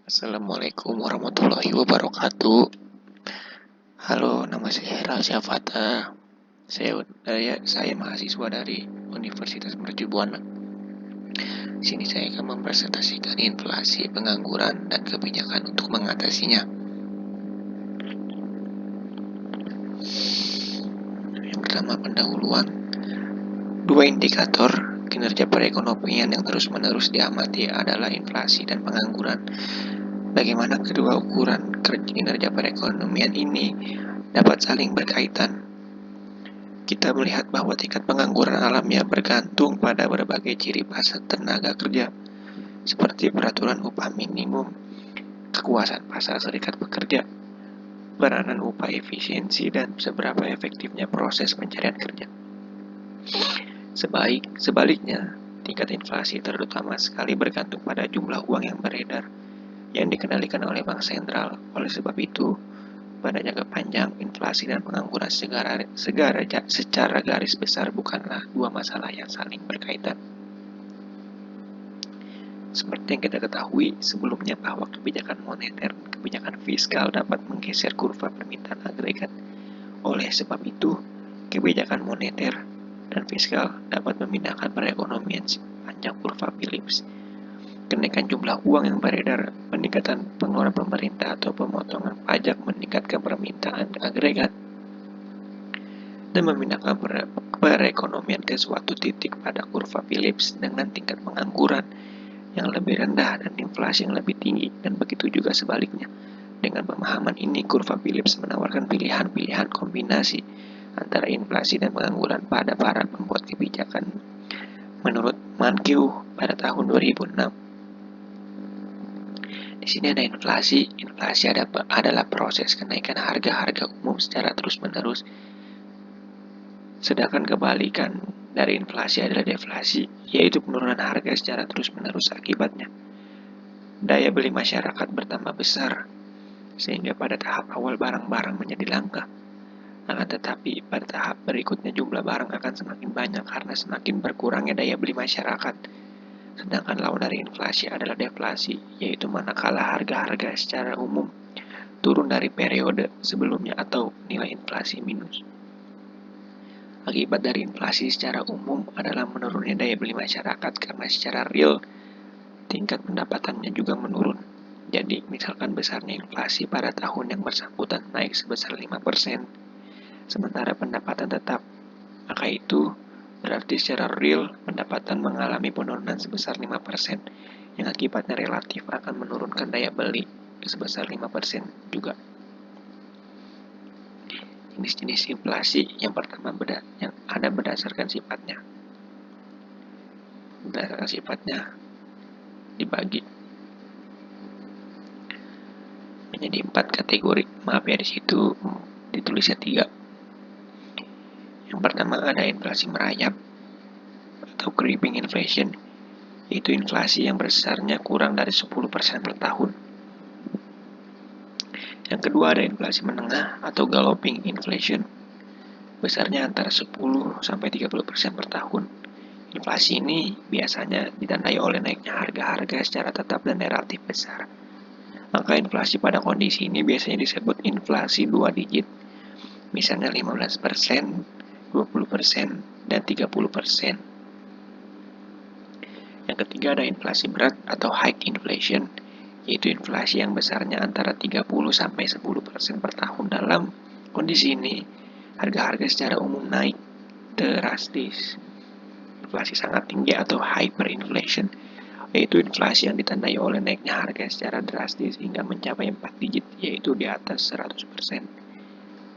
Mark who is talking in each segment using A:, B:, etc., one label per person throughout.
A: Assalamualaikum warahmatullahi wabarakatuh. Halo, nama saya Heral Syafata. Saya mahasiswa dari Universitas Mercu Buana. Di sini saya akan mempresentasikan inflasi, pengangguran, dan kebijakan untuk mengatasinya. Yang pertama, pendahuluan. Dua indikator kinerja perekonomian yang terus-menerus diamati adalah inflasi dan pengangguran. Bagaimana kedua ukuran kinerja perekonomian ini dapat saling berkaitan? Kita melihat bahwa tingkat pengangguran alamiah bergantung pada berbagai ciri pasar tenaga kerja, seperti peraturan upah minimum, kekuasaan pasar serikat pekerja, peranan upah efisiensi, dan seberapa efektifnya proses pencarian kerja. Sebaliknya, tingkat inflasi terutama sekali bergantung pada jumlah uang yang beredar yang dikendalikan oleh bank sentral. Oleh sebab itu, pada jangka panjang, inflasi dan pengangguran secara garis besar bukanlah dua masalah yang saling berkaitan. Seperti yang kita ketahui sebelumnya bahwa kebijakan moneter dan kebijakan fiskal dapat menggeser kurva permintaan agregat. Oleh sebab itu, kebijakan moneter dan fiskal dapat memindahkan perekonomian sepanjang kurva Phillips. Kenaikan jumlah uang yang beredar, peningkatan pengeluaran pemerintah atau pemotongan pajak meningkatkan permintaan agregat dan memindahkan perekonomian ke suatu titik pada kurva Phillips dengan tingkat pengangguran yang lebih rendah dan inflasi yang lebih tinggi, dan begitu juga sebaliknya. Dengan pemahaman ini, kurva Phillips menawarkan pilihan-pilihan kombinasi antara inflasi dan pengangguran pada para pembuat kebijakan. Menurut Mankiw pada tahun 2006, di sini ada inflasi. Inflasi adalah proses kenaikan harga-harga umum secara terus-menerus. Sedangkan kebalikan dari inflasi adalah deflasi, yaitu penurunan harga secara terus-menerus. Akibatnya, daya beli masyarakat bertambah besar, sehingga pada tahap awal barang-barang menjadi langka. Akan tetapi, pada tahap berikutnya jumlah barang akan semakin banyak karena semakin berkurangnya daya beli masyarakat. Sedangkan lawan dari inflasi adalah deflasi, yaitu manakala harga-harga secara umum turun dari periode sebelumnya atau nilai inflasi minus. Akibat dari inflasi secara umum adalah menurunnya daya beli masyarakat karena secara real tingkat pendapatannya juga menurun. Jadi, misalkan besarnya inflasi pada tahun yang bersangkutan naik sebesar 5%, sementara pendapatan tetap, maka itu berarti secara real pendapatan mengalami penurunan sebesar 5%, yang akibatnya relatif akan menurunkan daya beli sebesar 5% juga. Jenis-jenis inflasi yang pertama yang ada berdasarkan sifatnya. Berdasarkan sifatnya dibagi menjadi 4 kategori. Maaf ya, di situ ditulisnya 3. Yang pertama ada inflasi merayap atau creeping inflation, yaitu inflasi yang besarnya kurang dari 10% per tahun. Yang kedua ada inflasi menengah atau galloping inflation, besarnya antara 10-30% per tahun. Inflasi ini biasanya ditandai oleh naiknya harga-harga secara tetap dan relatif besar. Maka inflasi pada kondisi ini biasanya disebut inflasi 2 digit, misalnya 15%, 20%, dan 30%. Yang ketiga ada inflasi berat atau high inflation, yaitu inflasi yang besarnya antara 30-10% per tahun. Dalam kondisi ini, harga-harga secara umum naik drastis. Inflasi sangat tinggi atau hyperinflation, yaitu inflasi yang ditandai oleh naiknya harga secara drastis hingga mencapai 4 digit, yaitu di atas 100%.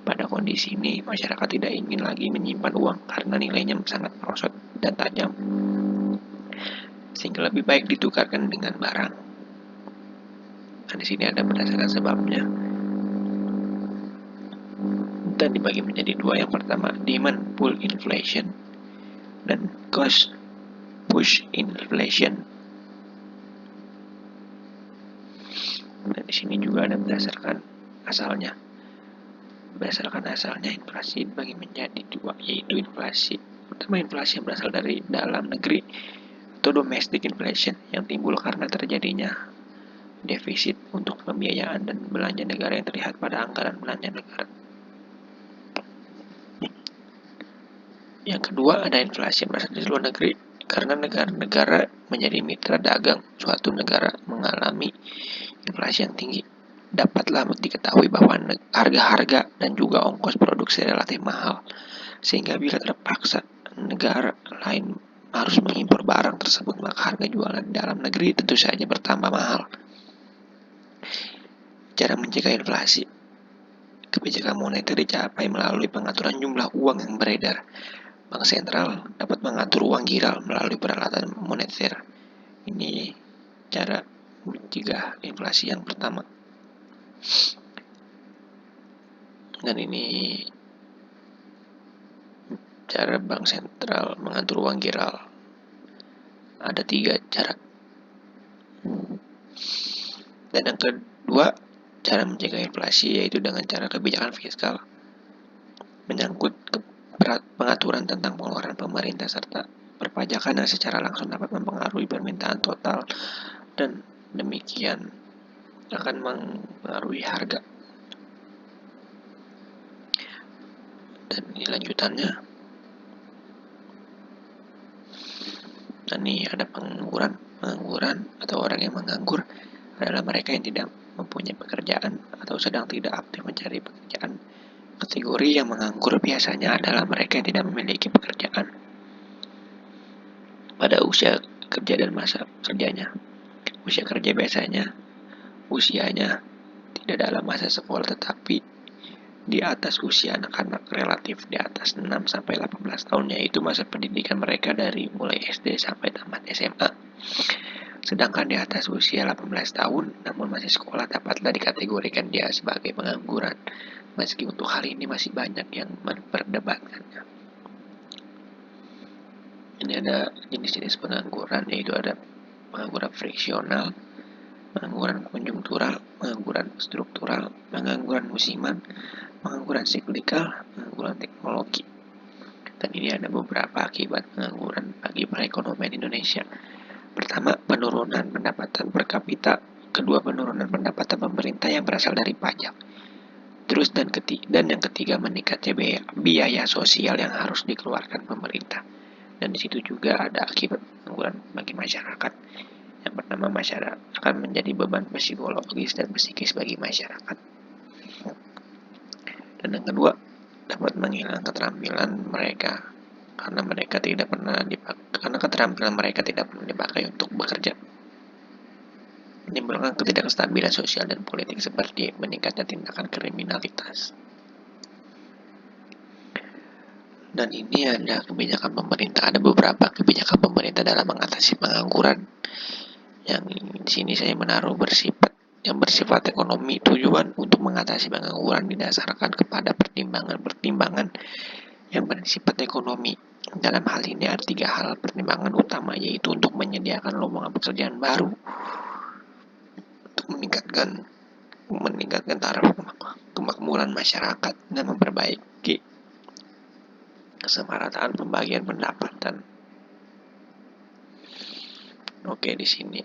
A: Pada kondisi ini, masyarakat tidak ingin lagi menyimpan uang karena nilainya sangat merosot dan tajam, sehingga lebih baik ditukarkan dengan barang. Nah, di sini ada berdasarkan sebabnya dan dibagi menjadi 2. Yang pertama, demand pull inflation dan cost push inflation. Nah, di sini juga ada berdasarkan asalnya. Berdasarkan asalnya, inflasi dibagi menjadi 2, yaitu inflasi. Pertama, inflasi yang berasal dari dalam negeri atau domestic inflation yang timbul karena terjadinya defisit untuk pembiayaan dan belanja negara yang terlihat pada anggaran belanja negara. Yang kedua, ada inflasi yang berasal dari luar negeri. Karena negara-negara menjadi mitra dagang suatu negara mengalami inflasi yang tinggi. Dapatlah diketahui bahwa harga-harga dan juga ongkos produksi relatif mahal, sehingga bila terpaksa negara lain harus mengimpor barang tersebut, maka harga jualan dalam negeri tentu saja bertambah mahal. Cara mencegah inflasi. Kebijakan moneter dicapai melalui pengaturan jumlah uang yang beredar. Bank sentral dapat mengatur uang giral melalui peralatan moneter. Ini cara mencegah inflasi yang pertama. Dan ini cara bank sentral mengatur uang giral. Ada 3 cara. Dan yang kedua, cara mencegah inflasi yaitu dengan cara kebijakan fiskal. Menyangkut pengaturan tentang pengeluaran pemerintah serta perpajakan yang secara langsung dapat mempengaruhi permintaan total dan demikian akan mempengaruhi harga. Dan ini lanjutannya. Dan ini ada pengangguran. Pengangguran atau orang yang menganggur adalah mereka yang tidak mempunyai pekerjaan atau sedang tidak aktif mencari pekerjaan. Kategori yang menganggur biasanya adalah mereka yang tidak memiliki pekerjaan pada usia kerja dan masa kerjanya. Usia kerja biasanya usianya tidak dalam masa sekolah tetapi di atas usia anak-anak, relatif di atas 6-18 tahun, yaitu masa pendidikan mereka dari mulai SD sampai tamat SMA. Sedangkan di atas usia 18 tahun namun masih sekolah dapatlah dikategorikan dia sebagai pengangguran, meski untuk hal ini masih banyak yang memperdebatkannya. Ini ada jenis-jenis pengangguran, yaitu ada pengangguran friksional, pengangguran konjunktural, pengangguran struktural, pengangguran musiman, pengangguran siklikal, pengangguran teknologi. Dan ini ada beberapa akibat pengangguran bagi perekonomian Indonesia. Pertama, penurunan pendapatan per kapita. Kedua, penurunan pendapatan pemerintah yang berasal dari pajak. Terus dan yang ketiga, meningkatnya biaya sosial yang harus dikeluarkan pemerintah. Dan di situ juga ada akibat pengangguran bagi masyarakat. Yang pertama, masyarakat akan menjadi beban psikologis dan psikis bagi masyarakat. Dan yang kedua, dapat menghilangkan keterampilan mereka karena keterampilan mereka tidak pernah dipakai untuk bekerja. Menimbulkan ketidakstabilan sosial dan politik seperti meningkatnya tindakan kriminalitas. Dan ini ada kebijakan pemerintah, ada beberapa kebijakan pemerintah dalam mengatasi pengangguran. Yang di sini saya menaruh yang bersifat ekonomi. Tujuan untuk mengatasi pengangguran didasarkan kepada pertimbangan yang bersifat ekonomi. Dalam hal ini ada 3 hal pertimbangan utama, yaitu untuk menyediakan lowongan pekerjaan baru, untuk meningkatkan taraf kemakmuran masyarakat, dan memperbaiki kesemarataan pembagian pendapatan. Oke, di sini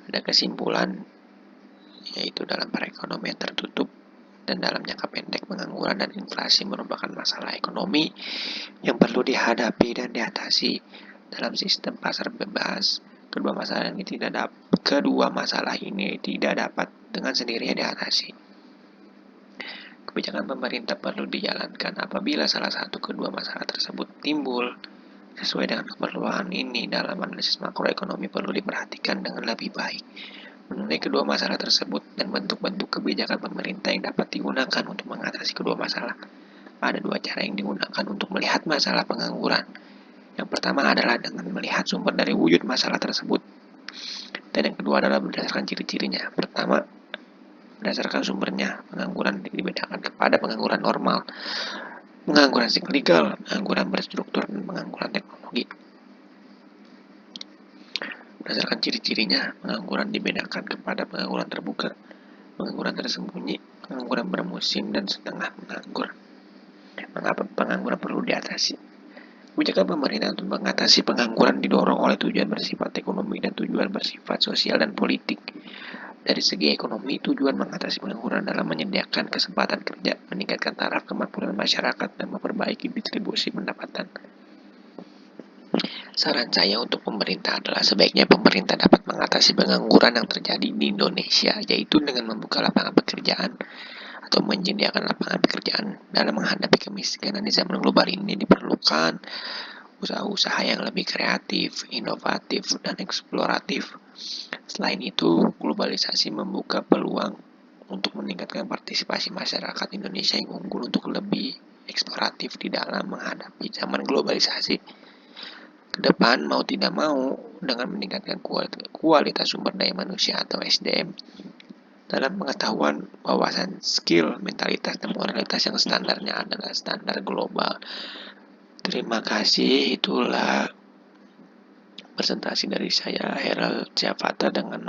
A: ada kesimpulan, yaitu dalam perekonomian tertutup dan dalam jangka pendek, pengangguran dan inflasi merupakan masalah ekonomi yang perlu dihadapi dan diatasi dalam sistem pasar bebas. Kedua masalah ini tidak dapat dengan sendirinya diatasi. Kebijakan pemerintah perlu dijalankan apabila salah satu kedua masalah tersebut timbul. Sesuai dengan keperluan ini, dalam analisis makroekonomi perlu diperhatikan dengan lebih baik mengenai kedua masalah tersebut dan bentuk-bentuk kebijakan pemerintah yang dapat digunakan untuk mengatasi kedua masalah. Ada 2 cara yang digunakan untuk melihat masalah pengangguran. Yang pertama adalah dengan melihat sumber dari wujud masalah tersebut. Dan yang kedua adalah berdasarkan ciri-cirinya. Pertama, berdasarkan sumbernya, pengangguran dibedakan kepada pengangguran normal, pengangguran siklikal, pengangguran berstruktur, dan pengangguran teknologi. Berdasarkan ciri-cirinya, pengangguran dibedakan kepada pengangguran terbuka, pengangguran tersembunyi, pengangguran bermusim, dan setengah penganggur. Mengapa pengangguran perlu diatasi? Kebijakan pemerintah untuk mengatasi pengangguran didorong oleh tujuan bersifat ekonomi dan tujuan bersifat sosial dan politik. Dari segi ekonomi, tujuan mengatasi pengangguran dalam menyediakan kesempatan kerja, meningkatkan taraf kemakmuran masyarakat, dan memperbaiki distribusi pendapatan. Saran saya untuk pemerintah adalah sebaiknya pemerintah dapat mengatasi pengangguran yang terjadi di Indonesia, yaitu dengan membuka lapangan pekerjaan atau menyediakan lapangan pekerjaan. Dalam menghadapi kemiskinan di zaman global ini diperlukan usaha-usaha yang lebih kreatif, inovatif, dan eksploratif. Selain itu, globalisasi membuka peluang untuk meningkatkan partisipasi masyarakat Indonesia yang unggul untuk lebih eksploratif di dalam menghadapi zaman globalisasi. Kedepan mau tidak mau, dengan meningkatkan kualitas sumber daya manusia atau SDM dalam pengetahuan, wawasan, skill, mentalitas, dan moralitas yang standarnya adalah standar global. Terima kasih, itulah presentasi dari saya Herald Syafata dengan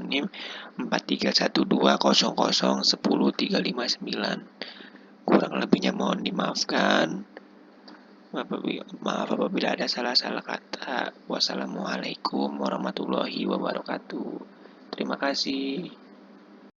A: NIM 431200100359. Kurang lebihnya mohon dimaafkan. Maaf apabila ada salah-salah kata. Wassalamualaikum warahmatullahi wabarakatuh. Terima kasih.